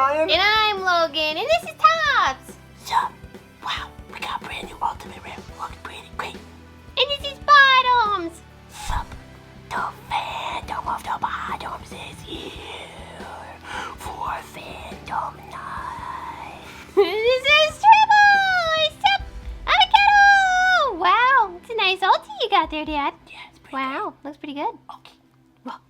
Ryan. And I'm Logan. And this is Tops. Sup? Wow, we got a brand new Ultimate Rare. Looks pretty great. And this is Bottoms. Sup? The fandom of the Bottoms is here for Fandom Night. This is Triple. Sup? Avocado. Wow, it's a nice ulti you got there, Dad. Yeah, it's pretty Wow, looks pretty good. Okay. Well,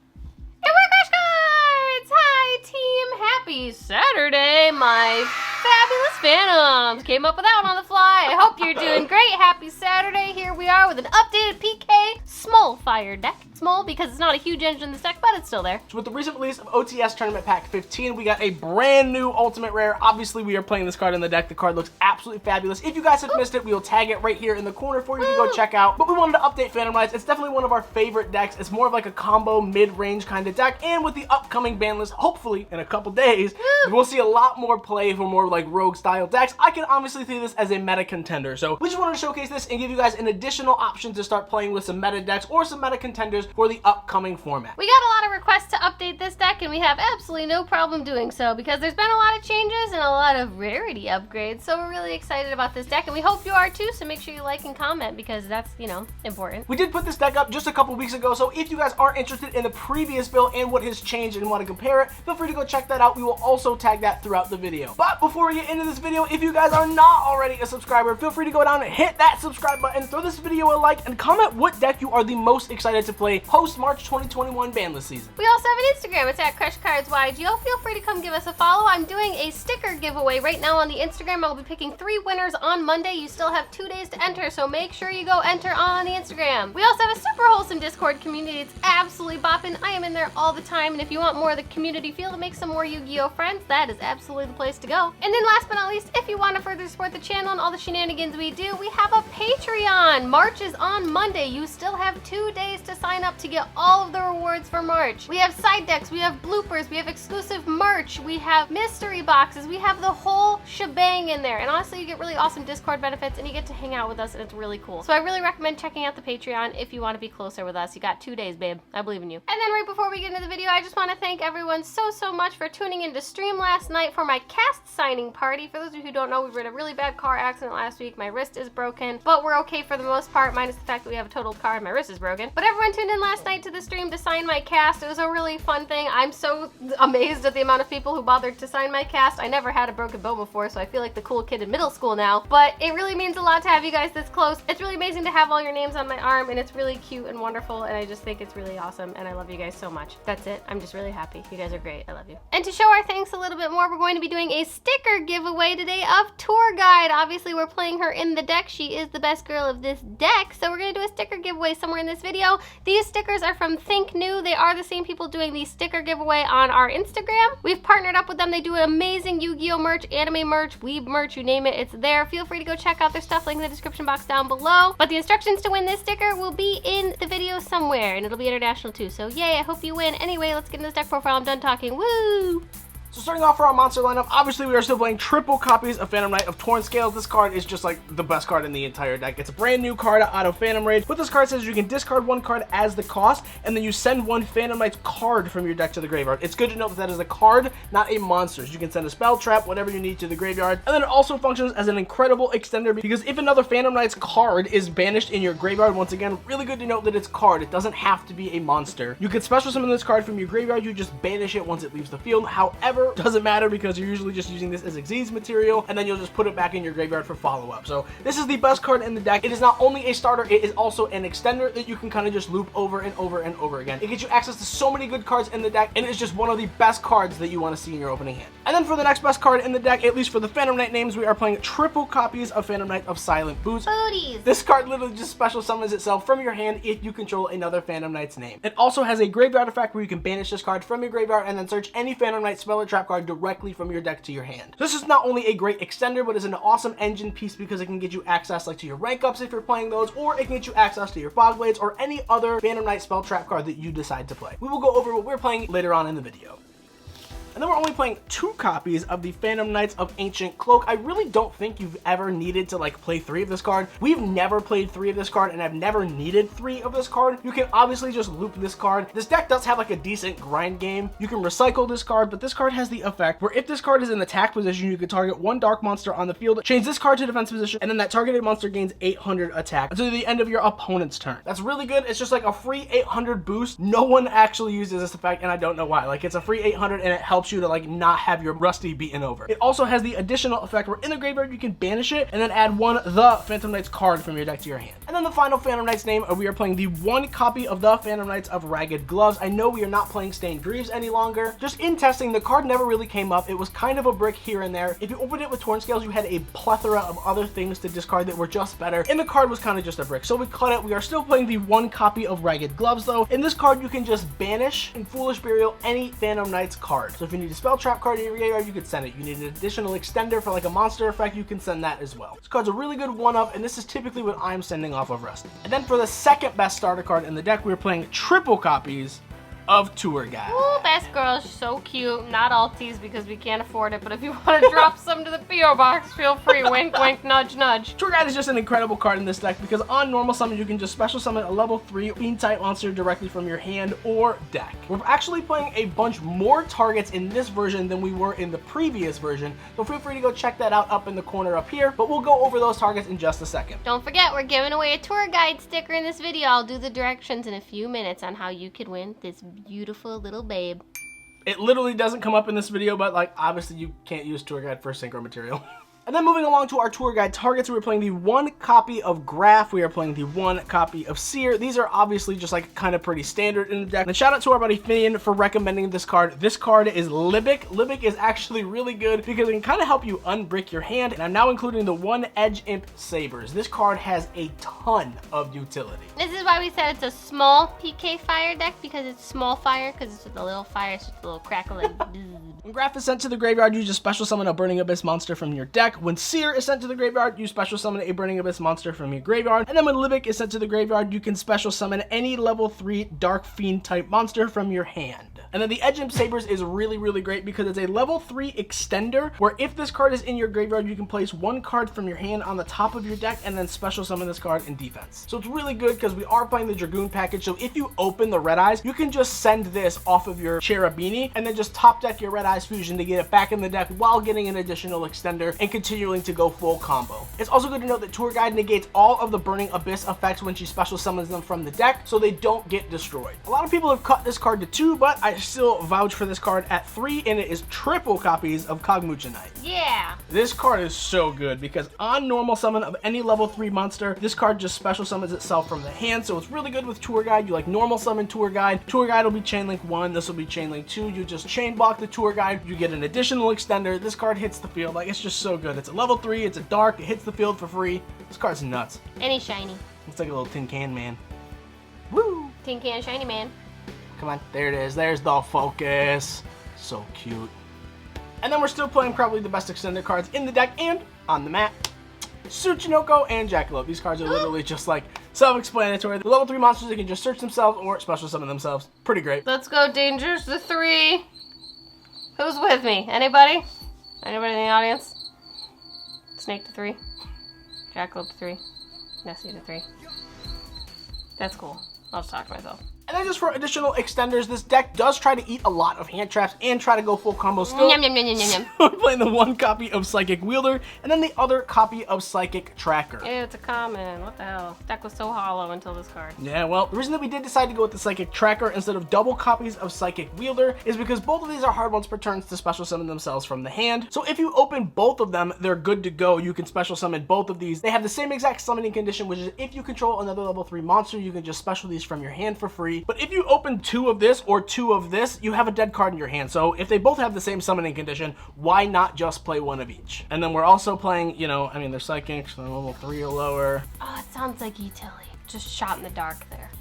And we're Crush Cards! Hi, team! Happy Saturday, my fabulous Phantoms! Came up with that one on the fly. I hope you're doing great. Happy Saturday. Here we are with an updated PK Small Fire deck. Small because it's not a huge engine in this deck, but it's still there. so with the recent release of OTS Tournament Pack 15, we got a brand new Ultimate Rare. Obviously, we are playing this card in the deck. The card looks absolutely fabulous. If you guys have missed it, we will tag it right here in the corner for you to go check out. But we wanted to update Phantom Knights. It's definitely one of our favorite decks. It's more of like a combo mid-range kind of deck. And with the upcoming ban list, hopefully in a couple days, we'll see a lot more play for more like rogue style decks. I can honestly see this as a meta contender. So we just wanted to showcase this and give you guys an additional option to start playing with some meta decks or some meta contenders for the upcoming format. We got a lot of requests to update this deck, and we have absolutely no problem doing so because there's been a lot of changes and a lot of rarity upgrades. So we're really excited about this deck, and we hope you are too. So make sure you like and comment because that's, you know, important. We did put this deck up just a couple weeks ago, so if you guys aren't interested in the previous build and what has changed and want to compare it, feel free to go check that out. We will also tag that throughout the video. But before we get into this video, if you guys are not already a subscriber, feel free to go down and hit that subscribe button, throw this video a like, and comment what deck you are the most excited to play post-March 2021 banlist season. We also have an Instagram. It's at crushcards YUGIOH. Feel free to come give us a follow. I'm doing a sticker giveaway right now on the Instagram. I'll be picking 3 winners on Monday. You still have 2 days to enter, so make sure you go enter on the Instagram. We also have a super wholesome Discord community. It's absolutely bopping. I am in there all the time, and if you want more of the community feel to make some more Yu-Gi-Oh friends, that is absolutely the place to go. And then last but not least, if you want to further support the channel and all the shenanigans we do, we have a Patreon. March is on Monday. You still have 2 days to sign up to get all of the rewards for March. We have side decks, we have bloopers, we have exclusive merch, we have mystery boxes, we have the whole shebang in there. And honestly, you get really awesome Discord benefits and you get to hang out with us, and it's really cool. So I really recommend checking out the Patreon if you want to be closer with us. You got 2 days, babe. I believe in you. And then right before we get into the video, I just want to thank everyone so much for tuning into stream last night for my cast signing party. For those of you who don't know, we were in a really bad car accident last week. My wrist is broken, but we're okay for the most part, minus the fact that we have a totaled car and my wrist is broken. But everyone tuned in last night to the stream to sign my cast. It was a really fun thing. I'm so amazed at the amount of people who bothered to sign my cast. I never had a broken bone before, so I feel like the cool kid in middle school now. But it really means a lot to have you guys this close. It's really amazing to have all your names on my arm, and it's really cute and wonderful, and I just think it's really awesome, and I love you guys so much. That's it. I'm just really happy. You guys are great. I love you. And to show our thanks a little bit more, we're going to be doing a sticker giveaway today of Tour Guide. Obviously, we're playing her in the deck. She is the best girl of this deck, so we're going to do a sticker giveaway somewhere in this video. These stickers are from ThinkNu. They are the same people doing the sticker giveaway on our Instagram. We've partnered up with them. They do amazing Yu-Gi-Oh merch, anime merch, weeb merch, you name it, it's there. Feel free to go check out their stuff, link in the description box down below. But the instructions to win this sticker will be in the video somewhere, and it'll be international too. So yay, I hope you win. Anyway, let's get into this deck profile. I'm done talking. Woo! So starting off for our monster lineup, obviously we are still playing triple copies of Phantom Knight of Torn Scales. This card is just like the best card in the entire deck. It's a brand new card out of Phantom Rage. What this card says is you can discard 1 card as the cost, and then you send 1 Phantom Knight's card from your deck to the graveyard. It's good to note that that is a card, not a monster. So you can send a spell, trap, whatever you need to the graveyard. And then it also functions as an incredible extender because if another Phantom Knight's card is banished in your graveyard, once again, really good to note that it's card. It doesn't have to be a monster. You can special summon this card from your graveyard. You just banish it once it leaves the field. However, doesn't matter because you're usually just using this as Xyz material, and then you'll just put it back in your graveyard for follow-up. So this is the best card in the deck. It is not only a starter, it is also an extender that you can kind of just loop over and over and over again. It gets you access to so many good cards in the deck, and it's just one of the best cards that you want to see in your opening hand. And then for the next best card in the deck, at least for the Phantom Knight names, we are playing triple copies of Phantom Knight of Silent Boots. Booties! This card literally just special summons itself from your hand if you control another Phantom Knight's name. It also has a graveyard effect where you can banish this card from your graveyard and then search any Phantom Knight spell or trap card directly from your deck to your hand. This is not only a great extender, but is an awesome engine piece because it can get you access like to your rank ups if you're playing those, or it can get you access to your Fog Blades or any other Phantom Knight spell trap card that you decide to play. We will go over what we're playing later on in the video. And then we're only playing 2 copies of the Phantom Knights of Ancient Cloak. I really don't think you've ever needed to like play 3 of this card. We've never played 3 of this card, and I've never needed 3 of this card. You can obviously just loop this card. This deck does have like a decent grind game. You can recycle this card, but this card has the effect where if this card is in attack position, you can target 1 dark monster on the field, change this card to defense position, and then that targeted monster gains 800 attack until the end of your opponent's turn. That's really good. It's just like a free 800 boost. No one actually uses this effect, and I don't know why. Like, it's a free 800, and it helps you to like not have your Rusty beaten over. It also has the additional effect where in the graveyard you can banish it and then add 1 the Phantom Knights card from your deck to your hand. And then the final Phantom Knights name, we are playing the 1 copy of the Phantom Knights of Ragged Gloves. I know we are not playing Stained Greaves any longer. Just in testing, the card never really came up. It was kind of a brick here and there. If you opened it with Torn Scales, you had a plethora of other things to discard that were just better, and the card was kind of just a brick. So we cut it. We are still playing the 1 copy of Ragged Gloves though. In this card, you can just banish in Foolish Burial any Phantom Knights card. So if you need a spell trap card in your graveyard, you could send it. You need an additional extender for like a monster effect, you can send that as well. This card's a really good 1-up, and this is typically what I'm sending off of Rusty. And then for the second best starter card in the deck, we're playing triple copies of Tour Guide. Ooh, best girl, so cute. Not alties because we can't afford it, but if you want to drop some to the P.O. box, feel free. Wink, wink, nudge, nudge. Tour Guide is just an incredible card in this deck because on normal summon, you can just special summon a level 3 fiend type monster directly from your hand or deck. We're actually playing a bunch more targets in this version than we were in the previous version, so feel free to go check that out up in the corner up here, but we'll go over those targets in just a second. Don't forget, we're giving away a Tour Guide sticker in this video. I'll do the directions in a few minutes on how you could win this beautiful little babe. It literally doesn't come up in this video, but like obviously you can't use Tour Guide for synchro material. And then moving along to our Tour Guide targets, we're playing the 1 copy of Graph. We are playing the 1 copy of Seer. These are obviously just like kind of pretty standard in the deck. And shout out to our buddy Finian for recommending this card. This card is Libic. Libic is actually really good because it can kind of help you unbrick your hand. And I'm now including the 1 Edge Imp Sabers. This card has a ton of utility. This is why we said it's a small PK fire deck, because it's small fire, because it's with a little fire, it's just a little crackle and When Graph is sent to the graveyard, you just special summon a Burning Abyss monster from your deck. When Seer is sent to the graveyard, you special summon a Burning Abyss monster from your graveyard. And then when Libic is sent to the graveyard, you can special summon any level 3 Dark Fiend type monster from your hand. And then the Edge Imp Sabers is really, really great because it's a level 3 extender where if this card is in your graveyard, you can place 1 card from your hand on the top of your deck and then special summon this card in defense. So it's really good because we are playing the Dragoon package. So if you open the Red Eyes, you can just send this off of your Cherubini and then just top deck your Red Eyes Fusion to get it back in the deck while getting an additional extender and continuing to go full combo. It's also good to note that Tour Guide negates all of the Burning Abyss effects when she special summons them from the deck so they don't get destroyed. A lot of people have cut this card to 2, but I still vouch for this card at 3, and it is triple copies of Kog'Mucha Knight. yeah. This card is so good because on normal summon of any level 3 monster, this card just special summons itself from the hand, so it's really good with Tour Guide. You like normal summon Tour Guide. Tour Guide will be Chainlink 1, this will be Chainlink 2. You just chain block the Tour Guide, you get an additional extender. This card hits the field. Like, it's just so good. It's a level 3, it's a dark, it hits the field for free. This card's nuts. And he's shiny. It's like a little tin can man. Woo! Tin can shiny man. Come on, there it is. There's the focus. So cute. And then we're still playing probably the best extended cards in the deck and on the map. Tsuchinoko and Jackalope. These cards are literally just like self-explanatory. The level 3 monsters, they can just search themselves or special summon themselves. Pretty great. Let's go, Dangers the 3. Who's with me? Anybody? Anybody in the audience? Snake to 3. Jackalope to 3. Nessie to 3. That's cool. I'll just talk to myself. And then just for additional extenders, this deck does try to eat a lot of hand traps and try to go full combo still. Yum, yum, yum, yum, yum, yum. We're playing the 1 copy of Psychic Wielder and then the other copy of Psychic Tracker. Ew, it's a common. What the hell? Deck was so hollow until this card. Yeah, well, the reason that we did decide to go with the Psychic Tracker instead of double copies of Psychic Wielder is because both of these are hard ones per turns to special summon themselves from the hand. So if you open both of them, they're good to go. You can special summon both of these. They have the same exact summoning condition, which is if you control another level 3 monster, you can just special these from your hand for free. But if you open 2 of this or 2 of this, you have a dead card in your hand. So if they both have the same summoning condition, why not just play 1 of each? And then we're also playing, you know, I mean, they're psychics, so level 3 or lower. Oh, it sounds like utility. Just shot in the dark there.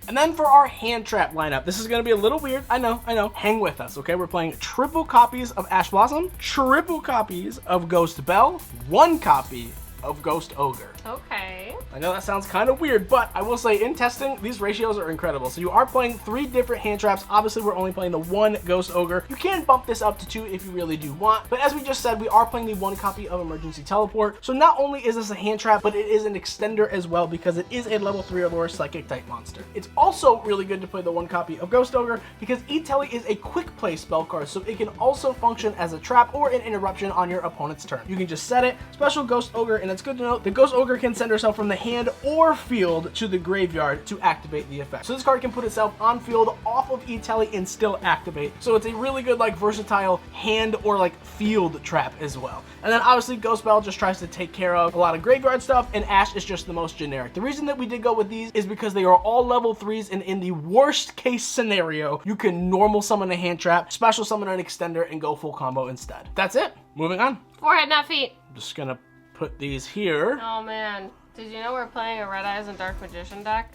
And then for our hand trap lineup, this is going to be a little weird. I know. Hang with us, okay? We're playing triple copies of Ash Blossom, triple copies of Ghost Bell, 1 copy of Ghost Ogre. Okay. I know that sounds kind of weird, but I will say in testing, these ratios are incredible. So you are playing 3 different hand traps. Obviously, we're only playing the 1 Ghost Ogre. You can bump this up to 2 if you really do want. But as we just said, we are playing the 1 copy of Emergency Teleport. So not only is this a hand trap, but it is an extender as well because it is a level 3 or lower psychic type monster. It's also really good to play the 1 copy of Ghost Ogre because E-Tele is a quick play spell card, so it can also function as a trap or an interruption on your opponent's turn. You can just set it, special Ghost Ogre, and it's good to note the Ghost Ogre can send herself from the hand or field to the graveyard to activate the effect. So this card can put itself on field off of E-Tele and still activate. So it's a really good like versatile hand or like field trap as well. And then obviously Ghost Bell just tries to take care of a lot of graveyard stuff, and Ash is just the most generic. The reason that we did go with these is because they are all level 3s, and in the worst case scenario, you can normal summon a hand trap, special summon an extender, and go full combo instead. That's it. Moving on. Forehead, not feet. I'm just gonna put these here. Oh man, did you know we're playing a Red Eyes and Dark Magician deck?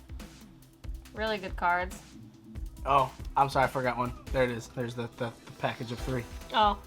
Really good cards. Oh, I'm sorry, I forgot one. There it is. There's the package of 3. Oh,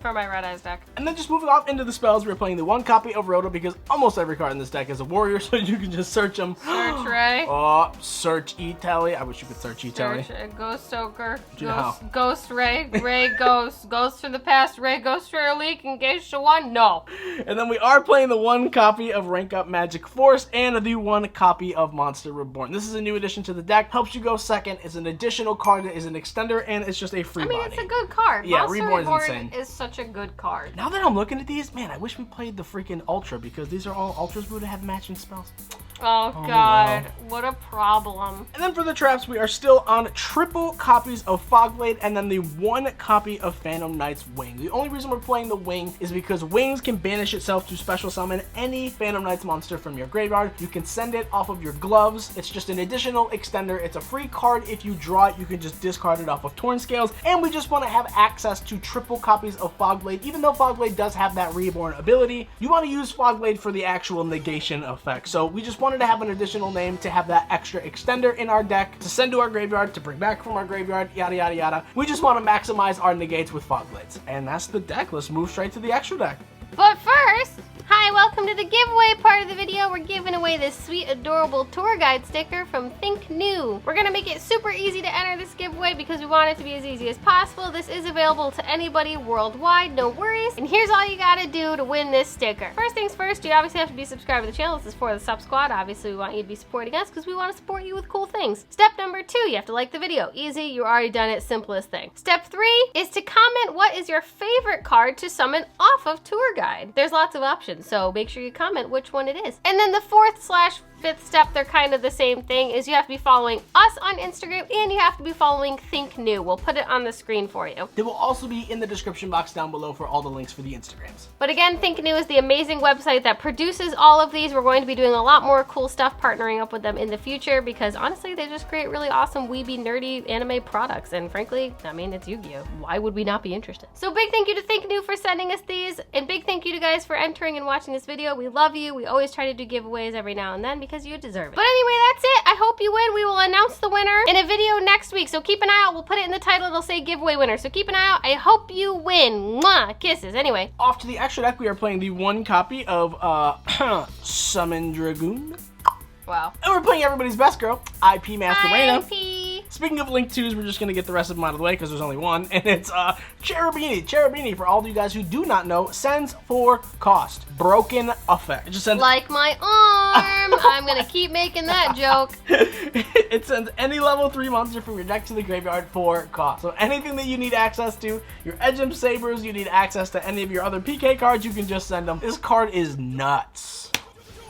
for my Red Eyes deck. And then just moving off into the spells, we're playing the 1 copy of Rhoda because almost every card in this deck is a warrior, so you can just search them. Search Ray. Oh, search E-Tele. I wish you could search E-Tele. Search Ghost Ogre. No. Ghost Ray. Ray Ghost. Ghost from the past. Ray Ghost for a leak. Engage to 1. No. And then we are playing the 1 copy of Rank Up Magic Force and the 1 copy of Monster Reborn. This is a new addition to the deck. Helps you go second. It's an additional card that is an extender, and it's just a free body. It's a good card. Yeah, Monster Reborn's Reborn insane. is such a good card. Now that I'm looking at these, man, I wish we played the freaking Ultra because these are all Ultras. We would have matching spells. Oh god, what a problem. And then for the traps, we are still on triple copies of Fogblade and then the 1 copy of Phantom Knight's Wing. The only reason we're playing the Wing is because Wings can banish itself to special summon any Phantom Knight's monster from your graveyard. You can send it off of your gloves. It's just an additional extender. It's a free card. If you draw it, you can just discard it off of Torn Scales. And we just want to have access to triple copies of Fogblade. Even though Fogblade does have that reborn ability, you want to use Fogblade for the actual negation effect. So we just wanted to have an additional name to have that extra extender in our deck to send to our graveyard, to bring back from our graveyard, yada yada yada. We just want to maximize our negates with Fogblades. And that's the deck. Let's move straight to the extra deck. But first, hi, welcome to the giveaway part of the video. We're giving away this sweet, adorable tour guide sticker from ThinkNu. We're gonna make it super easy to enter this giveaway because we want it to be as easy as possible. This is available to anybody worldwide, no worries. And here's all you gotta do to win this sticker. First things first, you obviously have to be subscribed to the channel. This is for the sub squad. Obviously, we want you to be supporting us because we want to support you with cool things. Step number 2, you have to like the video. Easy, you already done it, simplest thing. Step 3 is to comment what is your favorite card to summon off of tour guide. There's lots of options, so make sure you comment which one it is. And then the 4th/5th step, they're kind of the same thing, is you have to be following us on Instagram and you have to be following ThinkNu. We'll put it on the screen for you. They will also be in the description box down below for all the links for the Instagrams. But again, ThinkNu is the amazing website that produces all of these. We're going to be doing a lot more cool stuff, partnering up with them in the future because honestly, they just create really awesome weeby, nerdy anime products. And frankly, I mean, it's Yu-Gi-Oh! Why would we not be interested? So big thank you to ThinkNu for sending us these, and big thank you to guys for entering and watching this video. We love you. We always try to do giveaways every now and then because you deserve it. But anyway, that's it. I hope you win. We will announce the winner in a video next week. So keep an eye out. We'll put it in the title. It'll say giveaway winner. So keep an eye out. I hope you win. Mwah. Kisses. Anyway. Off to the extra deck, we are playing the 1 copy of Summon Dragoon. Wow. And we're playing everybody's best girl, IP Master Reina. IP. Speaking of Link 2s, we're just going to get the rest of them out of the way because there's only one, and it's Cherubini. Cherubini, for all of you guys who do not know, sends for cost. Broken effect. It just sends... Like my arm. I'm going to keep making that joke. It sends any level 3 monster from your deck to the graveyard for cost. So anything that you need access to, your Edgem Sabers, you need access to any of your other PK cards, you can just send them. This card is nuts.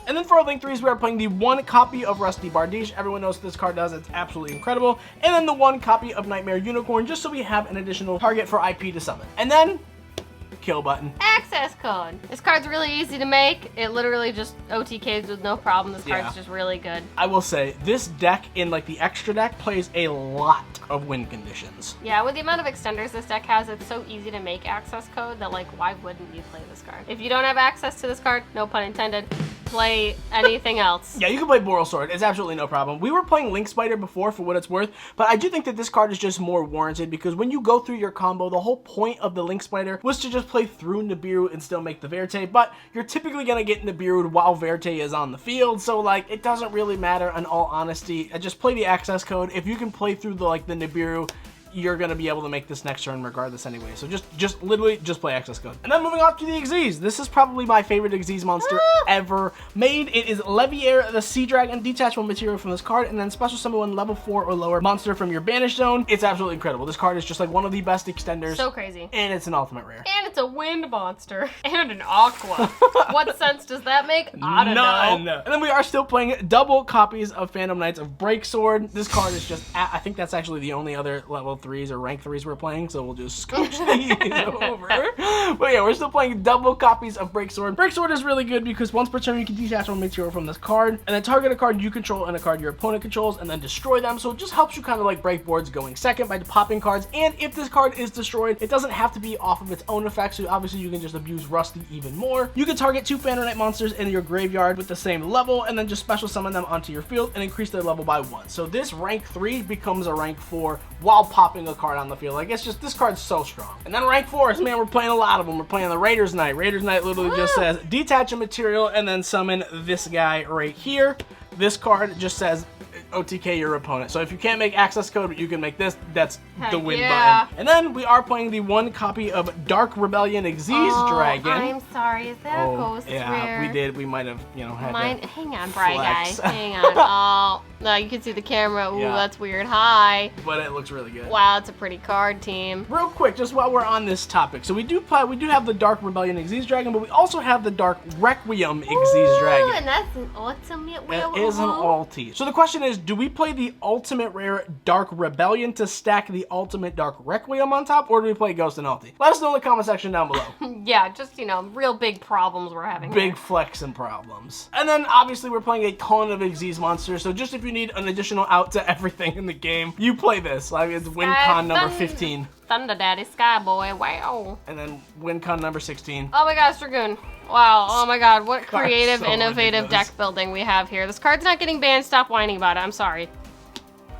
And then for our Link 3s, we are playing the 1 copy of Rusty Bardiche. Everyone knows what this card does. It's absolutely incredible. And then the 1 copy of Nightmare Unicorn, just so we have an additional target for IP to summon. And then, kill button. Access code. This card's really easy to make. It literally just OTKs with no problem. This card's just really good. I will say, this deck in like the extra deck plays a lot of win conditions. Yeah, with the amount of extenders this deck has, it's so easy to make access code that like, why wouldn't you play this card? If you don't have access to this card, no pun intended, play anything else. Yeah, you can play Boral Sword. It's absolutely no problem. We were playing Link Spider before for what it's worth, but I do think that this card is just more warranted because when you go through your combo, the whole point of the Link Spider was to just play through Nibiru and still make the Verte, but you're typically going to get Nibiru while Verte is on the field, so like it doesn't really matter in all honesty. Just play the access code. If you can play through the Nibiru, you're going to be able to make this next turn regardless anyway. So just literally just play access code. And then moving on to the Xyz. This is probably my favorite Xyz monster ever made. It is Leviair, the Sea Dragon, detachable material from this card, and then special summon one level 4 or lower monster from your banish zone. It's absolutely incredible. This card is just like one of the best extenders. So crazy. And it's an ultimate rare. And it's a wind monster. And an aqua. What sense does that make? I don't know. And then we are still playing double copies of Phantom Knights of Breaksword. This card is just, I think that's actually the only other level 3s or rank 3s we're playing, so we'll just scooch these over. But yeah, we're still playing double copies of Breaksword. Breaksword is really good because once per turn you can detach one material from this card, and then target a card you control and a card your opponent controls, and then destroy them. So it just helps you kind of like break boards going second by popping cards. And if this card is destroyed, it doesn't have to be off of its own effect, so obviously you can just abuse Rusty even more. You can target 2 Phantom Knight monsters in your graveyard with the same level, and then just special summon them onto your field and increase their level by 1. So this rank 3 becomes a rank 4 while popping a card on the field. Like, it's just, this card's so strong. And then rank 4s, man, we're playing a lot of them. We're playing the Raiders Knight. Raiders Knight literally just says detach a material and then summon this guy right here. This card just says OTK your opponent. So if you can't make access code, but you can make this, that's the win button. And then we are playing the 1 copy of Dark Rebellion Xyz Dragon. I'm sorry, is that a ghost rare? Yeah, we did. We might have, you know, had to hang on, Bri guy. Hang on. Oh, no, you can see the camera. Ooh, that's weird. Hi. But it looks really good. Wow, it's a pretty card, team. Real quick, just while we're on this topic. So we do have the Dark Rebellion Xyz Dragon, but we also have the Dark Requiem Xyz Dragon. And that's an ultimate rare. It is an ulti. So the question is, do we play the ultimate rare Dark Rebellion to stack the ultimate Dark Requiem on top, or do we play Ghost and Ulti? Let us know in the comment section down below. Yeah, just, you know, real big problems we're having. Big flexing problems. And then obviously we're playing a ton of Xyz monsters, so just if you need an additional out to everything in the game, you play this. Like, it's WinCon number 15. Thunder Daddy Skyboy, wow. And then WinCon number 16. Oh my gosh, Dragoon. Wow, oh my god, what creative, so innovative ridiculous. deck building we have here. This card's not getting banned, stop whining about it, I'm sorry.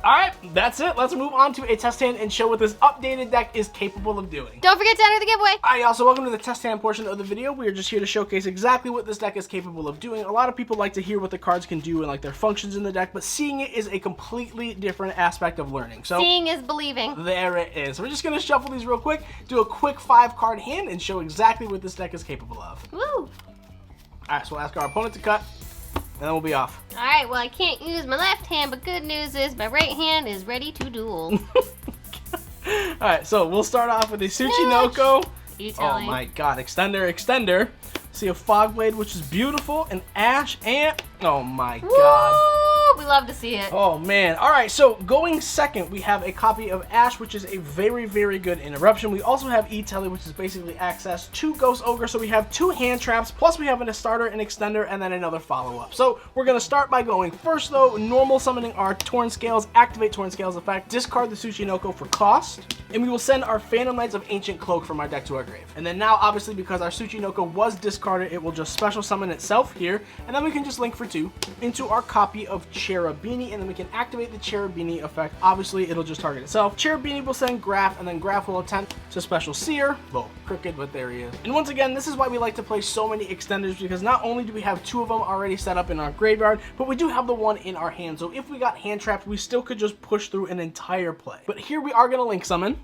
Alright, that's it. Let's move on to a test hand and show what this updated deck is capable of doing. Don't forget to enter the giveaway. Alright, so welcome to the test hand portion of the video. We are just here to showcase exactly what this deck is capable of doing. A lot of people like to hear what the cards can do and like their functions in the deck, but seeing it is a completely different aspect of learning. So seeing is believing. There it is. We're just going to shuffle these real quick, do a quick 5-card hand, and show exactly what this deck is capable of. Woo! Alright, so we'll ask our opponent to cut, and then we'll be off. Alright, well I can't use my left hand, but good news is my right hand is ready to duel. Alright, so we'll start off with a Tsuchinoko. Oh my god, extender. See a Fogblade, which is beautiful, an Ash, and oh my god. We love to see it. Oh man. Alright, so going second, we have a copy of Ash, which is a very, very good interruption. We also have E-Telly, which is basically access to Ghost Ogre. So we have 2 hand traps, plus we have a starter, an extender, and then another follow-up. So we're going to start by going first, though, normal summoning our Torn Scales, activate Torn Scales effect, discard the Tsuchinoko for cost, and we will send our Phantom Knights of Ancient Cloak from our deck to our grave. And then now, obviously, because our Tsuchinoko was discarded, it will just special summon itself here, and then we can just link for 2 into our copy of Cherubini, and then we can activate the Cherubini effect. Obviously, it'll just target itself. Cherubini will send Graph, and then Graph will attempt to special Seer. Well, crooked, but there he is. And once again, this is why we like to play so many extenders, because not only do we have 2 of them already set up in our graveyard, but we do have the 1 in our hand. So if we got hand trapped, we still could just push through an entire play. But here we are going to link summon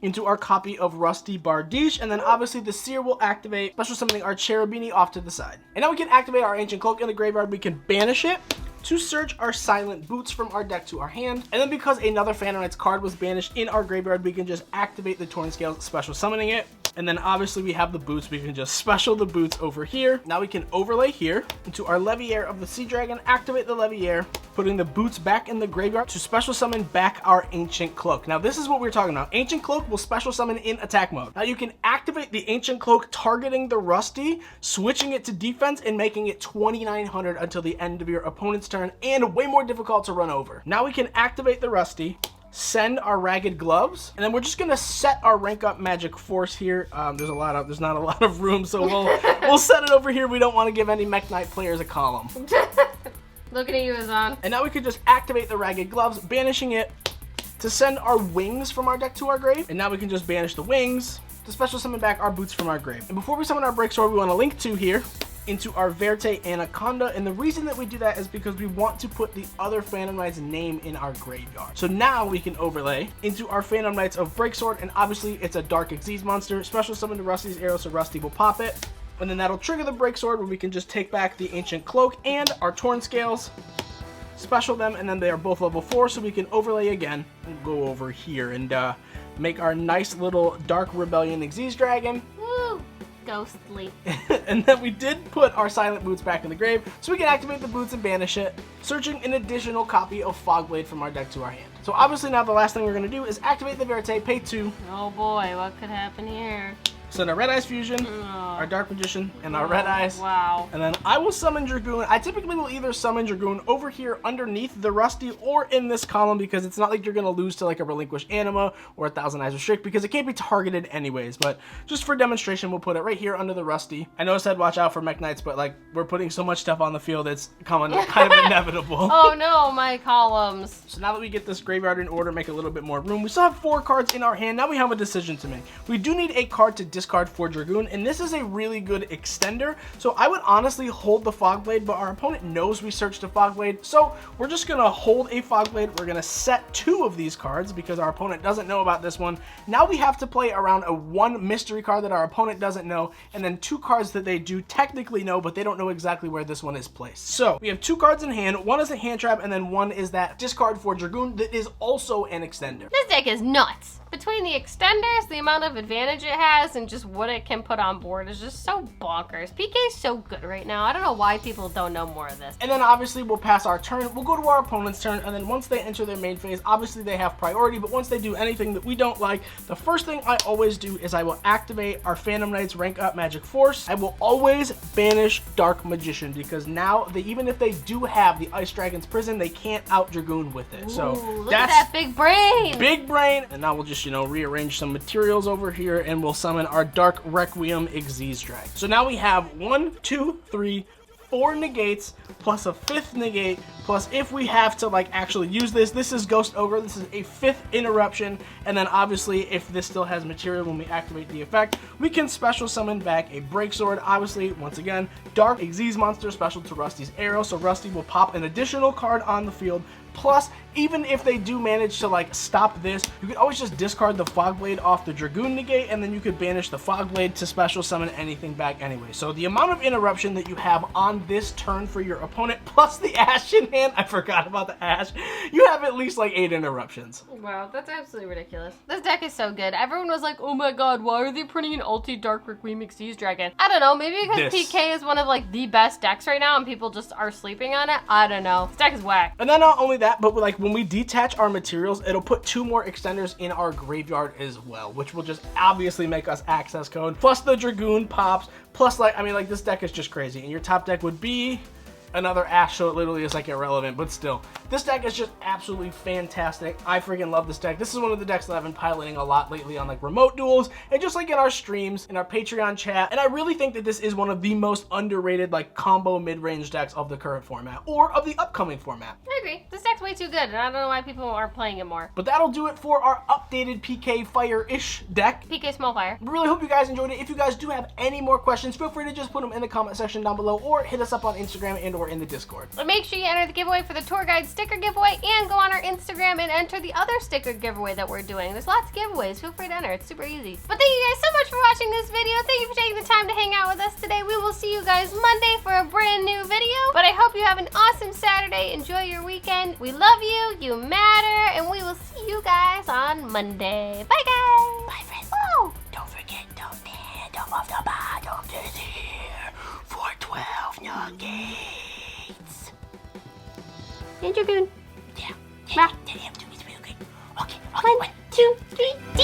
into our copy of Rusty Bardiche, and then obviously the Seer will activate, special summoning our Cherubini off to the side. And now we can activate our Ancient Cloak in the graveyard. We can banish it to search our Silent Boots from our deck to our hand. And then because another Phantom Knights card was banished in our graveyard, we can just activate the Torn Scales, special summoning it. And then obviously we have the boots. We can just special the boots over here. Now we can overlay here into our Leviair of the Sea Dragon, activate the Leviair, putting the boots back in the graveyard to special summon back our Ancient Cloak. Now this is what we're talking about. Ancient Cloak will special summon in attack mode. Now you can activate the Ancient Cloak targeting the Rusty, switching it to defense and making it 2900 until the end of your opponent's turn, and way more difficult to run over. Now we can activate the Rusty, send our ragged gloves, and then we're just gonna set our rank up magic force here. There's not a lot of room, so we'll set it over here. We don't want to give any Mech Knight players a column. Looking at you, Azan. And now we could just activate the ragged gloves, banishing it to send our wings from our deck to our grave. And now we can just banish the wings to special summon back our boots from our grave. And before we summon our break sword, we want to link to here into our Verte Anaconda, and the reason that we do that is because we want to put the other Phantom Knight's name in our graveyard. So now we can overlay into our Phantom Knights of Breaksword, and obviously it's a Dark Xyz monster, special summon to Rusty's arrow so Rusty will pop it, and then that'll trigger the Breaksword where we can just take back the Ancient Cloak and our Torn Scales, special them, and then they are both level 4, so we can overlay again and go over here and make our nice little Dark Rebellion Xyz Dragon. Woo! Ghostly. And then we did put our Silent Boots back in the grave, so we can activate the boots and banish it, searching an additional copy of Fogblade from our deck to our hand. So obviously now the last thing we're going to do is activate the Verte, pay 2. Oh boy, what could happen here? Send our Red Eyes Fusion, our Dark Magician, and our Red Eyes. Wow. And then I will summon Dragoon. I typically will either summon Dragoon over here underneath the Rusty or in this column, because it's not like you're going to lose to like a Relinquished Anima or a Thousand Eyes Restrict, because it can't be targeted anyways. But just for demonstration, we'll put it right here under the Rusty. I know I said watch out for Mech Knights, but like we're putting so much stuff on the field, it's kind of inevitable. Oh no, my columns. So now that we get this graveyard in order, make a little bit more room. We still have 4 cards in our hand. Now we have a decision to make. We do need a card to discard for Dragoon, and this is a really good extender. So I would honestly hold the Fogblade, but our opponent knows we searched a Fogblade. So we're just going to hold a Fogblade. We're going to set 2 of these cards because our opponent doesn't know about this one. Now we have to play around a 1 mystery card that our opponent doesn't know, and then 2 cards that they do technically know, but they don't know exactly where this one is placed. So we have 2 cards in hand. One is a hand trap, and then one is that discard for Dragoon that is also an extender. This deck is nuts. Between the extenders, the amount of advantage it has, and just what it can put on board is just so bonkers. PK is so good right now. I don't know why people don't know more of this. And then obviously we'll pass our turn. We'll go to our opponent's turn, and then once they enter their main phase, obviously they have priority, but once they do anything that we don't like, the first thing I always do is I will activate our Phantom Knight's rank up magic force. I will always banish Dark Magician, because now even if they do have the Ice Dragon's Prison, they can't out Dragoon with it. Ooh, so look that's at that big brain. Big brain. And now we'll just, rearrange some materials over here, and we'll summon our Dark Requiem Xyz Dragon. So now we have 1, 2, 3, 4 negates, plus a 5th negate, plus if we have to like actually use this is Ghost Ogre. This is a 5th interruption, and then obviously if this still has material when we activate the effect, we can special summon back a Breaksword. Obviously, once again, Dark Xyz monster special to Rusty's arrow, so Rusty will pop an additional card on the field. Plus, even if they do manage to like stop this, you could always just discard the Fogblade off the Dragoon negate, and then you could banish the Fogblade to special summon anything back anyway. So the amount of interruption that you have on this turn for your opponent, plus the Ash in hand, I forgot about the Ash, you have at least like 8 interruptions. Wow, that's absolutely ridiculous. This deck is so good. Everyone was like, oh my god, why are they printing an ulti Dark Requiem Xyz Dragon? I don't know, maybe because PK is one of like the best decks right now and people just are sleeping on it. I don't know. This deck is whack. And then not only that, but like when we detach our materials, it'll put 2 more extenders in our graveyard as well, which will just obviously make us access code. Plus the Dragoon pops, plus like, this deck is just crazy. And your top deck would be another Ash, so it literally is like irrelevant, but still, this deck is just absolutely fantastic. I freaking love this deck. This is one of the decks that I've been piloting a lot lately on like remote duels and just like in our streams, in our Patreon chat, and I really think that this is one of the most underrated like combo mid-range decks of the current format or of the upcoming format. I agree. This deck's way too good, and I don't know why people aren't playing it more. But that'll do it for our updated PK Fire-ish deck. PK Small Fire. We really hope you guys enjoyed it. If you guys do have any more questions, feel free to just put them in the comment section down below, or hit us up on Instagram and or in the Discord. But make sure you enter the giveaway for the tour guide sticker giveaway, and go on our Instagram and enter the other sticker giveaway that we're doing. There's lots of giveaways. Feel free to enter. It's super easy. But thank you guys so much for watching this video. Thank you for taking the time to hang out with us today. We will see you guys Monday for a brand new video. But I hope you have an awesome Saturday. Enjoy your weekend. We love you. You matter. And we will see you guys on Monday. Bye, guys. Bye, friends. Whoa. Don't forget, don't hand off the bottom to here for 12 nuggets. And Dragoon. Yeah. Bye. Okay. 1, 2, 3, D.